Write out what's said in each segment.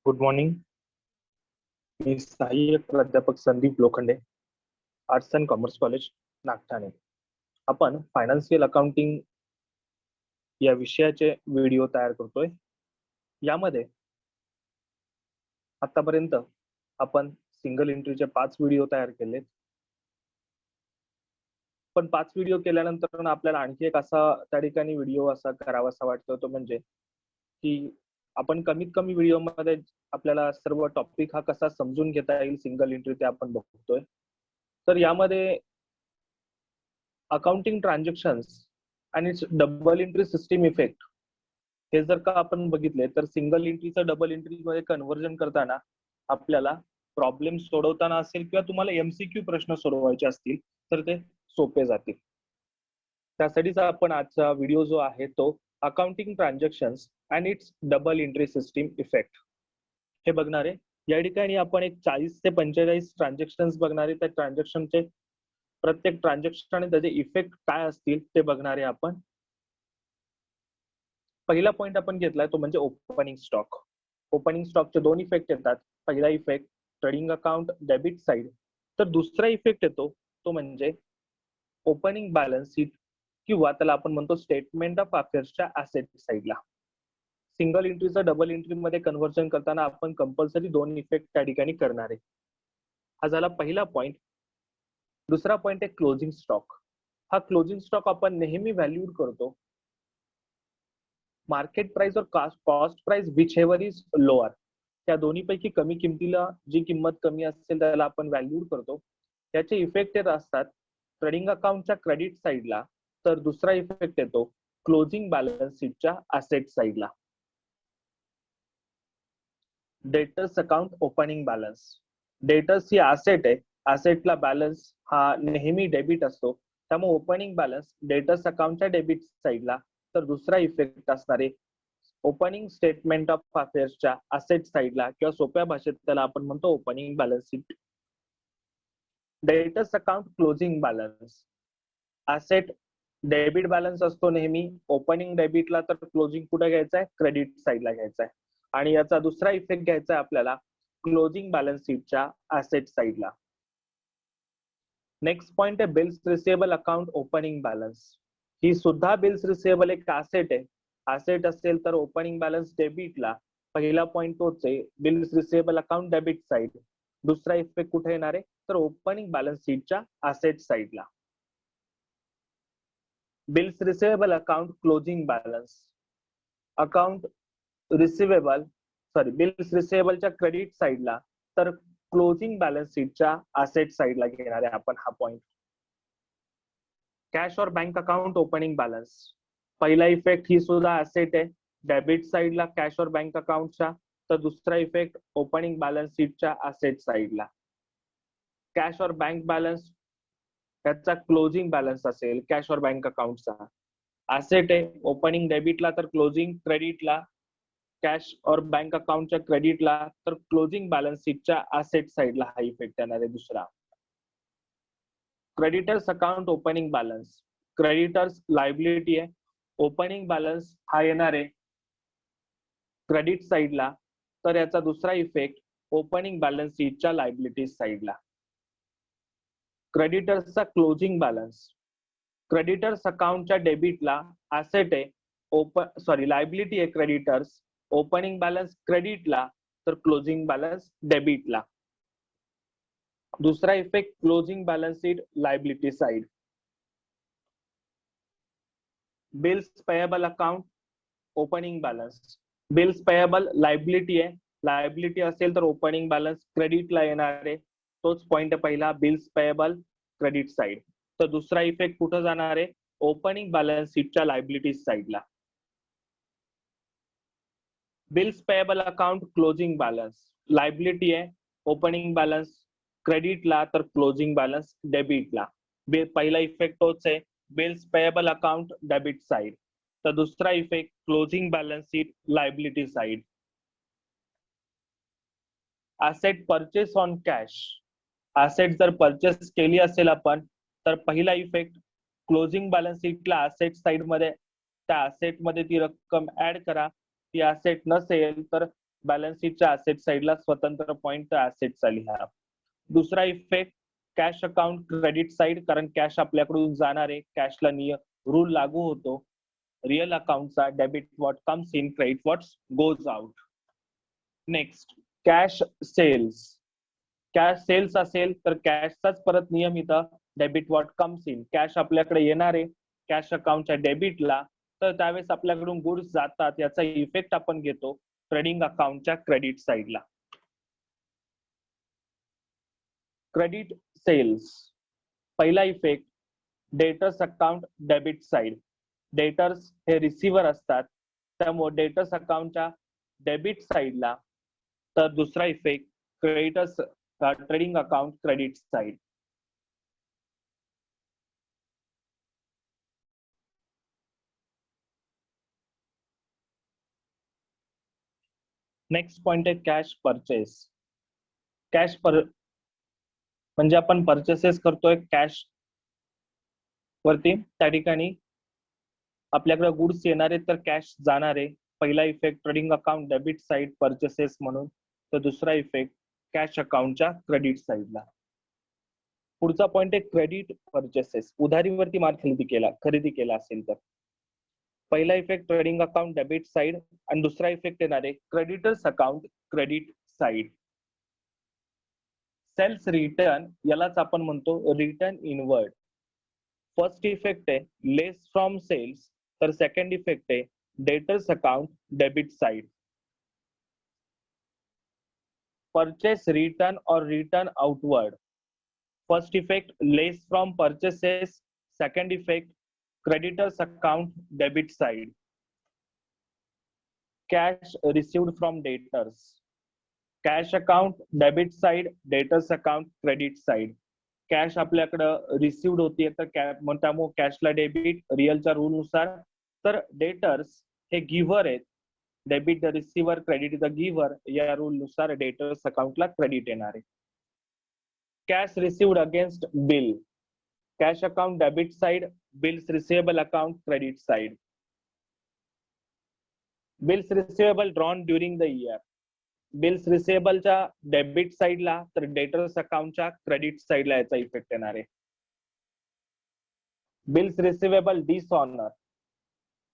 Good morning. मी सहाय्यक प्राध्यापक Sandeep Lokhande, arts and commerce college, Nagthane. आपण फायनान्शियल अकाउंटिंग या विषयाचे व्हिडिओ तयार करतोय. यामध्ये आतापर्यंत आपण सिंगल एंट्रीचे 5 व्हिडिओ तयार केलेत. पण 5 व्हिडिओ केल्यानंतर आपल्याला आणखी एक असा त्या ठिकाणी व्हिडिओ असा करावासा वाटतो, तो म्हणजे की आपण कमीत कमी व्हिडिओमध्ये आपल्याला सर्व टॉपिक हा कसा समजून घेता येईल सिंगल एंट्री ते आपण बघतोय. तर यामध्ये अकाउंटिंग ट्रान्झॅक्शन्स आणि डबल एंट्री सिस्टीम इफेक्ट हे जर का आपण बघितले तर सिंगल एंट्रीचं डबल एंट्री मध्ये कन्व्हर्जन करताना आपल्याला प्रॉब्लेम सोडवताना असेल किंवा तुम्हाला एमसीक्यू प्रश्न सोडवायचे असतील तर ते सोपे जातील. त्यासाठीच आपण आजचा व्हिडिओ जो आहे तो accounting transactions and it's double entry system effect हे बघणार आहे. या ठिकाणी आपण एक 40 ते 45 ट्रान्झॅक्शन्स बघणार आहे. त्या ट्रान्झॅक्शनचे प्रत्येक ट्रान्झॅक्शन आणि त्याचे इफेक्ट काय असतील ते बघणार आहे आपण. पहिला पॉइंट आपण घेतलाय तो म्हणजे ओपनिंग स्टॉक. ओपनिंग स्टॉकचे 2 इफेक्ट येतात. पहिला effect trading account debit side, तर दुसरा इफेक्ट येतो तो म्हणजे ओपनिंग बॅलन्स शीट किंवा त्याला आपण म्हणतो स्टेटमेंट ऑफ अफेअर्सच्या ऍसेट साइडला. सिंगल एंट्रीचं डबल एंट्री मध्ये कन्व्हर्जन करताना आपण कंपल्सरी 2 इफेक्ट त्या ठिकाणी करणार आहे. हा झाला पहिला पॉइंट. दुसरा पॉइंट आहे क्लोजिंग स्टॉक. हा क्लोजिंग स्टॉक आपण नेहमी व्हॅल्यूड करतो मार्केट प्राइस और cost price which ever is lower. त्या दोन्हीपैकी कमी किमतीला जी किंमत कमी असेल त्याला आपण व्हॅल्यूड करतो. त्याचे इफेक्ट येत असतात ट्रेडिंग अकाउंटच्या क्रेडिट साइडला, तर दुसरा इफेक्ट येतो क्लोजिंग बॅलन्स शीटच्या ऍसेट साइडला. Debtors account opening balance. Debtors ही ऍसेट आहे. ऍसेटला बॅलन्स हा नेहमी डेबिट असतो, त्यामुळे ओपनिंग बॅलन्स डेटर्स अकाउंटच्या डेबिट साइडला. तर दुसरा इफेक्ट असणार आहे ओपनिंग स्टेटमेंट ऑफ अफेअर्सच्या ऍसेट साइडला, किंवा सोप्या भाषेत त्याला आपण म्हणतो opening balance sheet. Debtors account closing balance. Asset debit balance असतो नेहमी. ओपनिंग डेबिटला तर क्लोजिंग कुठे घ्यायचं आहे, क्रेडिट साइडला घ्यायचं आहे. आणि याचा दुसरा इफेक्ट घ्यायचा आहे आपल्याला क्लोजिंग बॅलन्स शीटच्या ऍसेट साइडला. नेक्स्ट पॉइंट आहे bills receivable account opening balance. ही सुद्धा बिल्स रिसिएबल एक ऍसेट आहे. ऍसेट असेल तर ओपनिंग बॅलन्स डेबिटला. पहिला पॉइंट तोच आहे bills receivable account debit side. दुसरा इफेक्ट कुठे येणार आहे तर ओपनिंग बॅलन्स शीटच्या ऍसेट साइडला. Bills receivable account closing balance. Account receivable bills रिसिएबलच्या क्रेडिट साइडला, तर क्लोजिंग बॅलन्स शीटच्या ऍसेट साइडला घेणार आहे आपण हा पॉइंट. कॅश और बँक अकाउंट ओपनिंग बॅलन्स. पहिला इफेक्ट ही सुद्धा ऍसेट आहे डेबिट साइडला कॅश और बँक अकाउंटच्या, तर दुसरा इफेक्ट ओपनिंग बॅलन्स शीटच्या ऍसेट साइडला. कॅश और बँक बॅलन्स त्याचा क्लोजिंग बॅलन्स असेल कॅश और बँक अकाउंटचा. ऍसेट आहे ओपनिंग डेबिटला तर क्लोजिंग क्रेडिटला, कॅश और बँक अकाउंटच्या क्रेडिटला तर क्लोजिंग बॅलन्स शीटच्या ऍसेट साइडला हा इफेक्ट येणार आहे दुसरा. Creditors account opening balance. Creditors liability आहे. ओपनिंग बॅलन्स हा येणार आहे क्रेडिट साइडला, तर याचा दुसरा इफेक्ट ओपनिंग बॅलन्स शीटच्या लायबिलिटी साइडला. क्रेडिटर्सचा क्लोजिंग बॅलन्स. क्रेडिटर्स अकाउंटच्या डेबिटला ऍसेट आहे लायबिलिटी आहे क्रेडिटर्स. ओपनिंग बॅलन्स क्रेडिटला तर क्लोजिंग बॅलन्स डेबिटला. दुसरा effect closing balance sheet liability side. Bills payable account opening balance. Bills payable liability आहे. लायबिलिटी असेल तर ओपनिंग बॅलन्स क्रेडिटला येणार आहे. तोच पॉइंट आहे पहिला बिल्स पेएबल क्रेडिट साइड. तर दुसरा इफेक्ट कुठं जाणार आहे ओपनिंग बॅलन्स शीटच्या लायबिलिटी साइडला. Bills payable account closing balance. Liability आहे ओपनिंग बॅलन्स क्रेडिटला तर क्लोजिंग बॅलन्स डेबिटला. पहिला इफेक्ट तोच आहे bills payable account debit side, तर दुसरा effect closing balance sheet liability side. Asset purchase on cash. Asset जर परचेस केली असेल आपण तर पहिला इफेक्ट क्लोजिंग बॅलन्स शीटला ऍसेट साइड मध्ये त्या ऍसेट मध्ये ती रक्कम ऍड करा. ती ऍसेट नसेल तर बॅलन्स शीटच्या ऍसेट साईडला स्वतंत्र पॉइंट ऍसेटचा लिहा. दुसरा effect cash account credit side, कारण कॅश आपल्याकडून जाणार आहे, कॅशला रूल लागू होतो. रिअल अकाउंटचा debit what comes in, credit what goes out. Next cash sales. Cash sales असेल तर कॅशचाच परत नियम इथं debit what comes in. Cash आपल्याकडे येणार आहे कॅश अकाउंटच्या डेबिटला, तर त्यावेळेस आपल्याकडून गुड्स जातात, याचा इफेक्ट आपण घेतो ट्रेडिंग अकाउंटच्या क्रेडिट साइडला. क्रेडिट सेल्स पहिला effect debtors account debit side. Debtors हे रिसिव्हर असतात, त्यामुळे डेटर्स अकाउंटच्या डेबिट साइडला. तर दुसरा effect creditors trading account credit side. Next point आहे कॅश परचेस. म्हणजे आपण परचेसेस करतोय कॅश वरती, त्या ठिकाणी आपल्याकडे गुड्स येणार आहेत तर कॅश जाणार आहे. पहिला effect trading account debit side purchases म्हणून, तर दुसरा इफेक्ट कॅश अकाउंटच्या क्रेडिट साइडला. पुढचा पॉइंट आहे क्रेडिट परचेसेस. उधारीवरती माल खरेदी केला असेल तर पहिला effect trading account debit side आणि दुसरा इफेक्ट येणार आहे creditors account credit side. Sales return यालाच आपण म्हणतो रिटर्न इनवर्ड. फर्स्ट इफेक्ट आहे लेस फ्रॉम सेल्स, तर सेकंड इफेक्ट आहे debtors account debit side. Purchase return और return outward. First effect less from purchases, second effect creditors account debit side. Cash received from debtors. Cash account debit side, debtors account credit side. Cash आपल्याकडं received होतीये तर त्यामुळे कॅशला debit रिअलच्या rule नुसार, तर debtors हे giver आहेत, debit the receiver credit the giver या rule नुसार डेटर्स अकाउंटला क्रेडिट येणार आहे. Cash received against bill. Cash account debit side, bills receivable account credit side. Bills receivable drawn during the year. Bills रिसिवेबलच्या debit साइडला तर debtors अकाउंटच्या credit साइडला याचा इफेक्ट येणार आहे. बिल्स रिसिवेबल डिसऑनर,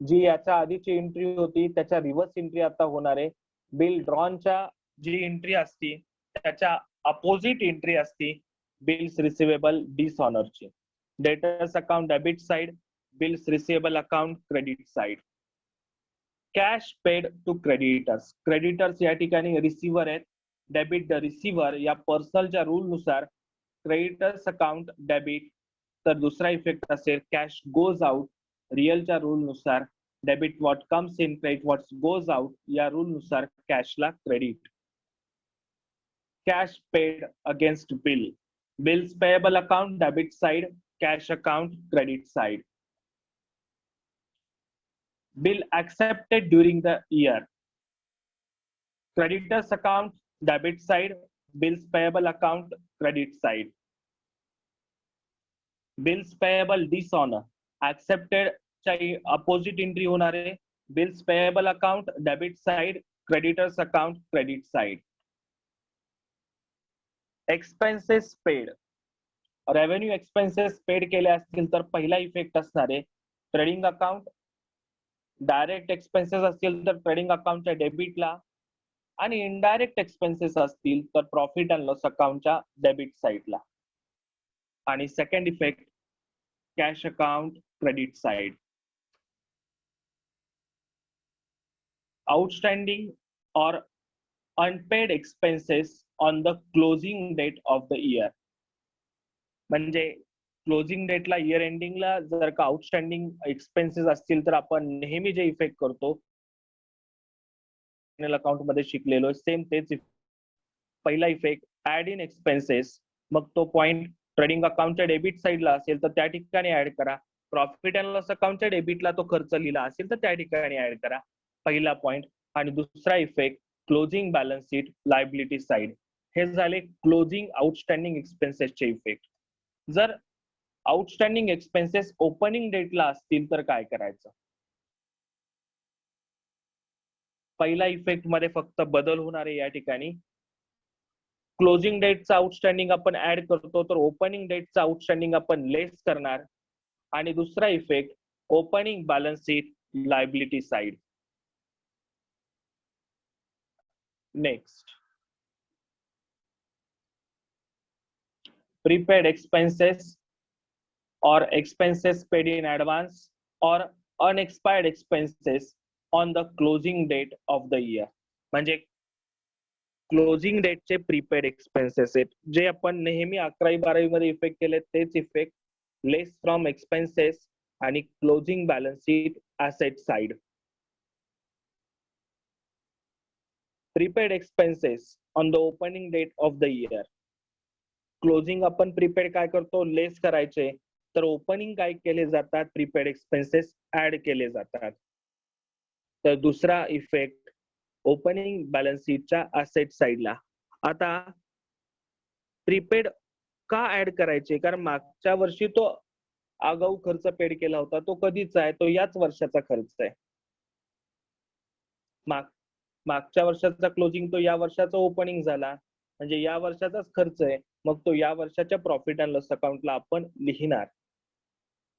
जी याच्या आधीची एंट्री होती त्याच्या रिव्हर्स एंट्री आता होणार आहे. बिल ड्रॉनच्या जी एंट्री असती त्याच्या अपोजिट एंट्री असती बिल्स रिसिवेबल डिसऑनरची. Debtors account debit side, bills receivable account credit side. Cash paid to creditors. Creditors या ठिकाणी रिसिव्हर आहेत, डेबिट द रिसिव्हर या पर्सनलच्या रूल नुसार क्रेडिटर्स अकाउंट डेबिट. तर दुसरा इफेक्ट असेल कॅश गोज आउट, रिअलच्या रूल नुसार debit what comes in, credit what goes out या रूल नुसार कॅशला credit. Cash paid against bill. Bills payable account debit side, cash account credit side. Bill accepted during the year. Creditors account debit side, bills payable account credit side. Bills payable dishonor accepted च्या opposite entry होणार आहे. Bills payable account debit side, creditors account credit side. Expenses paid. Revenue expenses paid केले असतील तर पहिला effect असणार आहे trading account. Direct expenses असतील तर ट्रेडिंग अकाउंटच्या डेबिटला, आणि इनडायरेक्ट एक्सपेन्सेस असतील तर प्रॉफिट अँड लॉस अकाउंटच्या डेबिट साइडला. आणि second effect cash account credit side. Outstanding और unpaid expenses on the closing date of the year. म्हणजे क्लोजिंग डेटला इयर एंडिंगला जर का आउटस्टँडिंग एक्सपेन्सेस असतील तर आपण नेहमी जे इफेक्ट करतो अकाउंट मध्ये शिकलेलो सेम तेच. पहिला इफेक्ट ऍड इन एक्सपेन्सेस, मग तो पॉइंट ट्रेडिंग अकाउंटच्या डेबिट साइडला असेल तर त्या ठिकाणी ऍड करा. प्रॉफिट अँड लॉस अकाउंटच्या डेबिटला तो खर्च लिहिला असेल तर त्या ठिकाणी ऍड करा. पहिला पॉइंट. आणि दुसरा effect closing balance sheet liability side. हे झाले क्लोजिंग आउटस्टँडिंग एक्सपेन्सेसचे इफेक्ट. जर आउटस्टँडिंग एक्सपेन्सेस ओपनिंग डेटला असतील तर काय करायचं. पहिला इफेक्ट मध्ये फक्त बदल होणार आहे या ठिकाणी. क्लोजिंग डेटचा आउटस्टँडिंग आपण ऍड करतो तर ओपनिंग डेटचा आउटस्टँडिंग आपण लेस करणार. आणि दुसरा effect opening balance sheet liability side. Next, prepaid expenses or expenses paid in advance or unexpired expenses on the closing date of the year. म्हणजे क्लोजिंग डेटचे प्रीपेड एक्सपेन्सेस आहेत जे आपण नेहमी 11वी-12वी मध्ये इफेक्ट केले तेच इफेक्ट लेस फ्रॉम एक्सपेन्सेस आणि closing balance sheet asset side. Prepaid expenses on the opening date of the year. Closing आपण प्रीपेड काय करतो लेस करायचे, तर ओपनिंग काय केले जातात प्रीपेड एक्सपेन्सेस ऍड केले जातात. तर दुसरा इफेक्ट ओपनिंग बॅलन्स शीटच्या असेट साइडला. आता प्रीपेड का ऍड करायचे, कारण मागच्या वर्षी तो आगाऊ खर्च पेड केला होता, तो कधीचा आहे, तो याच वर्षाचा खर्च आहे. मागच्या वर्षाचा क्लोजिंग तो या वर्षाचा ओपनिंग झाला, म्हणजे या वर्षाचाच खर्च आहे, मग तो या वर्षाच्या प्रॉफिट अँड लॉस अकाउंटला आपण लिहिणार.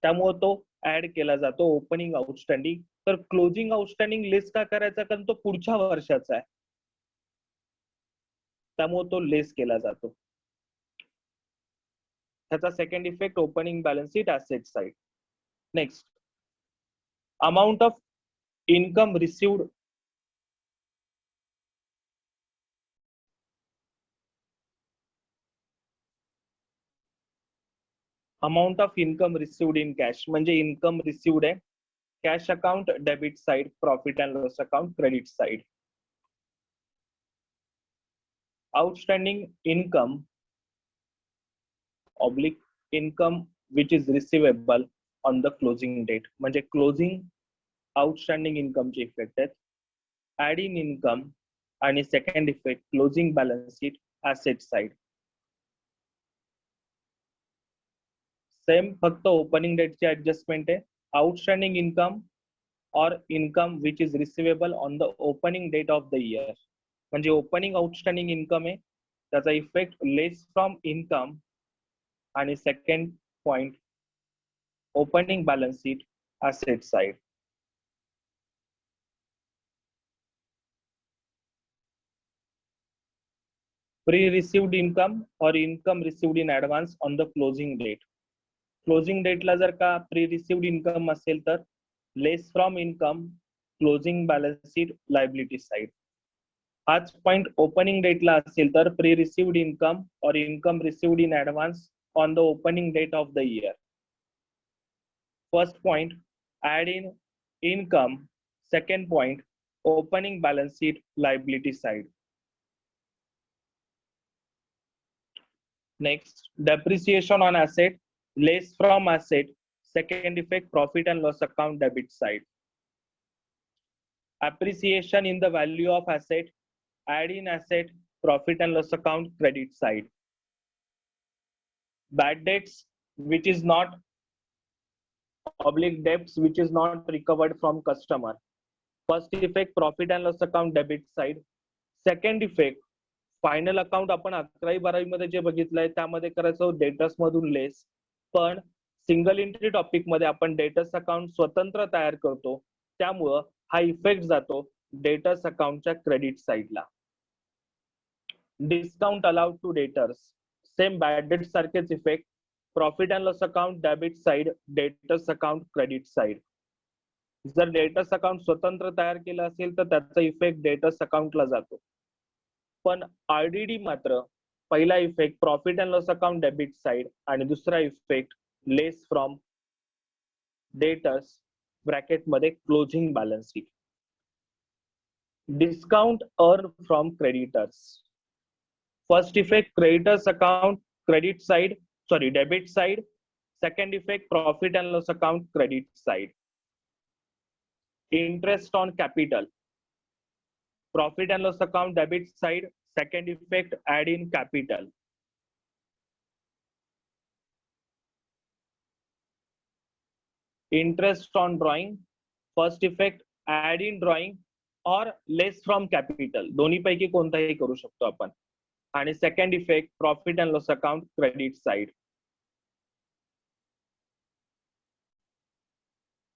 त्यामुळे तो ऍड केला जातो ओपनिंग आउटस्टँडिंग. तर क्लोजिंग आउटस्टँडिंग लेस का करायचा, कारण तो पुढच्या वर्षाचा आहे, त्यामुळे तो लेस केला जातो. त्याचा second effect opening balance sheet asset side. Next, amount of income received amount of income received in cash. म्हणजे इनकम रिसिव्ड आहे cash account debit side, profit and loss account credit side. Outstanding income oblique income which is receivable on the closing date. म्हणजे closing outstanding इनकमचे effect आहेत. Add in income आणि second effect closing balance sheet asset side. Same फक्त opening डेटची adjustment आहे. Outstanding income or income which is receivable on the opening date of the year. म्हणजे opening outstanding income आहे, त्याचा effect less from income आणि second point opening balance sheet asset side. pre-received income or income received in advance on the closing date. Closing डेटला जर का pre received income असेल तर less from income closing balance sheet liability side. हाच point opening डेटला असेल तर pre received income और income received in advance on the opening date of the year. First point add in income, second point opening balance sheet liability side. Next, depreciation on asset, less from asset, second effect profit and loss account debit side. Appreciation in the value of asset, add in asset, profit and loss account credit side. Bad debts which is not oblique debts which is not recovered from customer. First effect profit and loss account debit side. Second effect final account आपण 11वी-12वी मध्ये जे बघितलंय त्यामध्ये करायचं debtors मधून लेस, पण single entry topic मध्ये आपण डेटर्स अकाउंट स्वतंत्र तयार करतो, त्यामुळं हा इफेक्ट जातो डेटर्स अकाउंटच्या क्रेडिट साइडला. Discount allowed to debtors, same bad debt सारखेच effect profit and loss account debit side, debtors account credit side. जर डेटर्स अकाउंट स्वतंत्र तयार केलं असेल तर त्याचा इफेक्ट डेटर्स अकाउंटला जातो. पण आरडीडी मात्र पहिला effect profit and loss account debit side आणि दुसरा effect less from debtors bracket मध्ये closing balance sheet. Discount earn from creditors. First effect creditors account credit side, sorry debit side. Second effect profit and loss account credit side. Interest on capital, profit and loss account debit side, second effect add in capital. Interest on drawing, first effect add in drawing और लेस from capital, दोन्ही पैकी कोणताही करू शकतो आपण. आणि second effect profit and loss account credit side.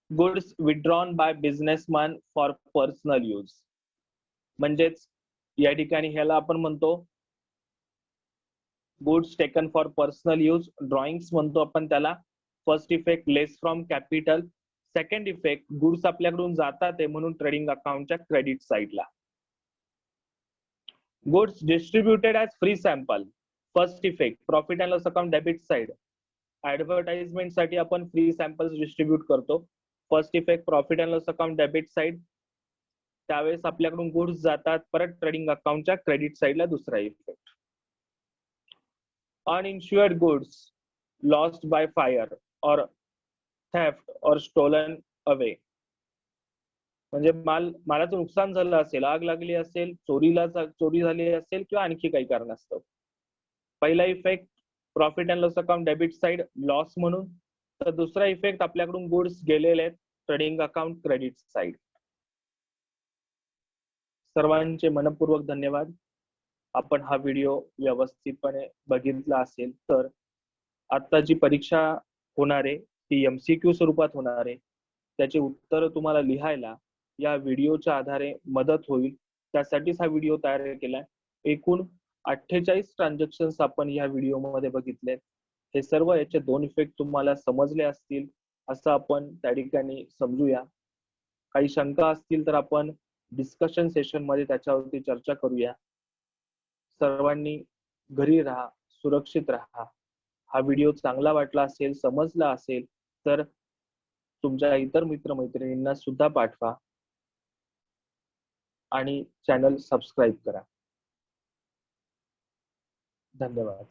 Goods withdrawn bye businessman for personal use. म्हणजेच या ठिकाणी ह्याला आपण म्हणतो goods taken for personal use. Drawings म्हणतो आपण त्याला. First effect less from capital. Second effect goods आपल्याकडून जातात आहे म्हणून ट्रेडिंग अकाउंटच्या क्रेडिट साइडला. Goods distributed as free sample. First effect profit and loss account debit side. Advertisement साठी आपण फ्री सॅम्पल्स डिस्ट्रीब्यूट करतो. First effect profit and loss account debit side. त्यावेळेस आपल्याकडून गुड्स जातात परत ट्रेडिंग अकाउंटच्या क्रेडिट साइडला. दुसरा effect uninsured goods lost by fire or theft or stolen away. म्हणजे मालाचं नुकसान झालं असेल, आग लागली असेल, चोरी झाली असेल किंवा आणखी काही कारणास्तव. पहिला effect profit and loss account debit side loss म्हणून. तर दुसरा इफेक्ट आपल्याकडून गुड्स गेलेले आहेत ट्रेडिंग अकाउंट क्रेडिट साइड. सर्वांचे मनपूर्वक धन्यवाद. आपण हा व्हिडिओ व्यवस्थितपणे बघितला असेल तर आता जी परीक्षा होणार आहे ती MCQ स्वरूपात होणार आहे. त्याचे उत्तर तुम्हाला लिहायला या व्हिडिओच्या आधारे मदत होईल. त्यासाठीच हा व्हिडिओ तयार केलाय. एकूण 48 ट्रान्झॅक्शन्स आपण या व्हिडिओमध्ये बघितले. हे सर्व याचे 2 इफेक्ट तुम्हाला समजले असतील असं आपण त्या ठिकाणी समजूया. काही शंका असतील तर आपण डिस्कशन सेशन मध्ये त्याच्यावरती चर्चा करूया. सर्वांनी घरी राहा, सुरक्षित राहा. हा व्हिडिओ चांगला वाटला असेल, समजला असेल तर तुमच्या इतर मित्रमैत्रिणींना सुद्धा पाठवा आणि चॅनल सबस्क्राईब करा. धन्यवाद.